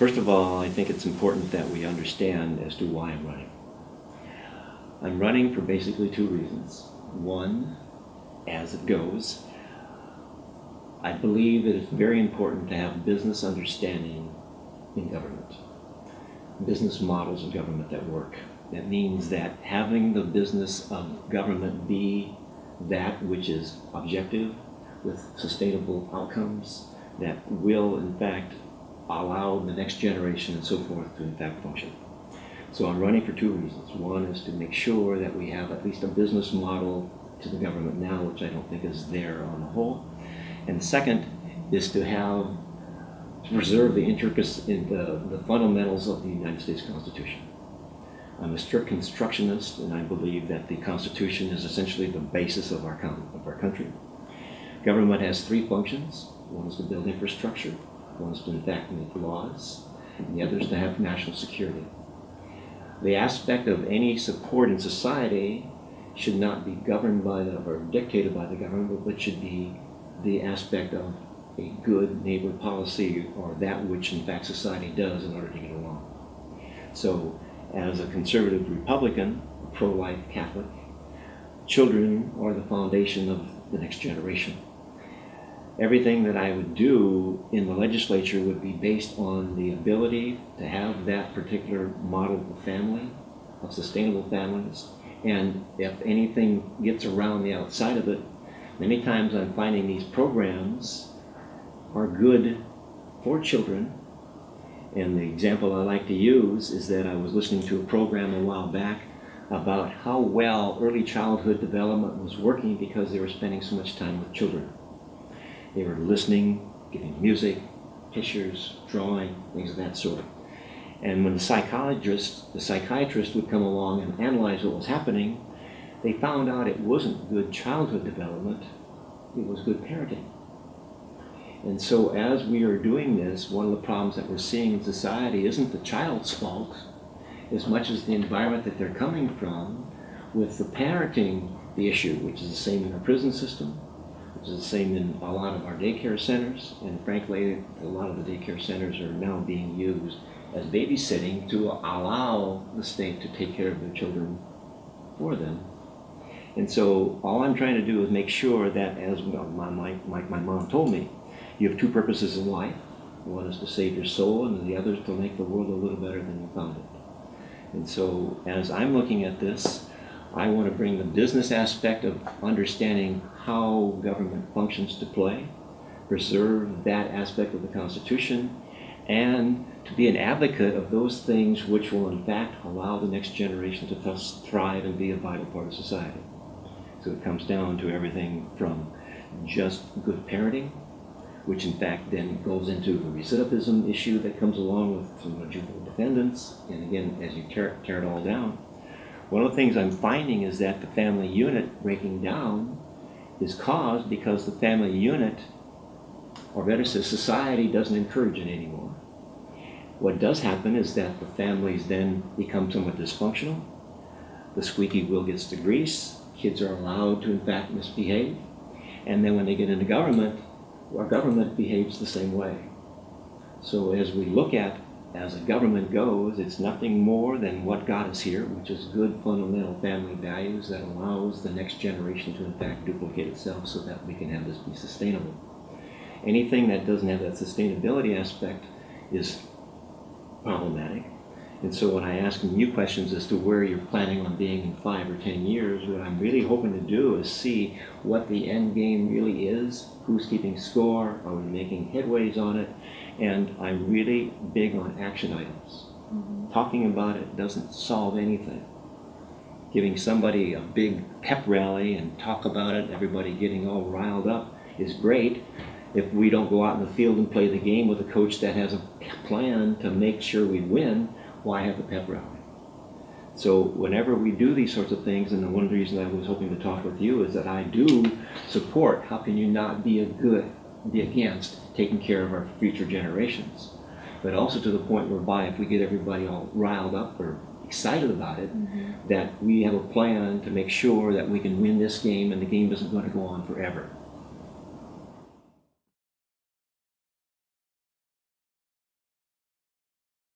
First of all, I think it's important that we understand as to why I'm running. I'm running for basically two reasons. One, as it goes, I believe that it's very important to have business understanding in government, business models of government that work. That means that having the business of government be that which is objective with sustainable outcomes that will in fact allow the next generation and so forth to in fact function. So I'm running for two reasons. One is to make sure that we have at least a business model to the government now, which I don't think is there on the whole. And the second is to preserve the intricacies in the fundamentals of the United States Constitution. I'm a strict constructionist, and I believe that the Constitution is essentially the basis of our country. Government has three functions. One is to build infrastructure, one is to in fact make laws, and the other is to have national security. The aspect of any support in society should not be governed by or dictated by the government, but should be the aspect of a good neighbor policy, or that which in fact society does in order to get along. So as a conservative Republican, a pro-life Catholic, children are the foundation of the next generation. Everything that I would do in the legislature would be based on the ability to have that particular model of family, of sustainable families, and if anything gets around the outside of it, many times I'm finding these programs are good for children. And the example I like to use is that I was listening to a program a while back about how well early childhood development was working because they were spending so much time with children. They were listening, giving music, pictures, drawing, things of that sort. And when the psychiatrist would come along and analyze what was happening, they found out it wasn't good childhood development, it was good parenting. And so as we are doing this, one of the problems that we're seeing in society isn't the child's fault as much as the environment that they're coming from, with the parenting the issue, which is the same in our prison system, which is the same in a lot of our daycare centers, and frankly, a lot of the daycare centers are now being used as babysitting to allow the state to take care of their children for them. And so all I'm trying to do is make sure that, as my mom told me, you have two purposes in life. One is to save your soul, and the other is to make the world a little better than you found it. And so as I'm looking at this, I want to bring the business aspect of understanding how government functions to play, preserve that aspect of the Constitution, and to be an advocate of those things which will in fact allow the next generation to thrive and be a vital part of society. So it comes down to everything from just good parenting, which in fact then goes into the recidivism issue that comes along with some juvenile defendants. And again, as you tear it all down, one of the things I'm finding is that the family unit breaking down is caused because the family unit, or better said, society doesn't encourage it anymore. What does happen is that the families then become somewhat dysfunctional. The squeaky wheel gets the grease. Kids are allowed to in fact misbehave. And then when they get into government, our government behaves the same way. So as we look at, as a government goes, it's nothing more than what got us here, which is good fundamental family values that allows the next generation to in fact duplicate itself so that we can have this be sustainable. Anything that doesn't have that sustainability aspect is problematic. And so when I ask you questions as to where you're planning on being in 5 or 10 years, what I'm really hoping to do is see what the end game really is, who's keeping score, are we making headways on it, and I'm really big on action items. Talking about it doesn't solve anything. Giving somebody a big pep rally and talk about it, everybody getting all riled up, is great. If we don't go out in the field and play the game with a coach that has a plan to make sure we win, why have the pep rally? So whenever we do these sorts of things, and one of the reasons I was hoping to talk with you is that I do support, how can you not be against taking care of our future generations? But also to the point whereby if we get everybody all riled up or excited about it, that we have a plan to make sure that we can win this game and the game isn't going to go on forever.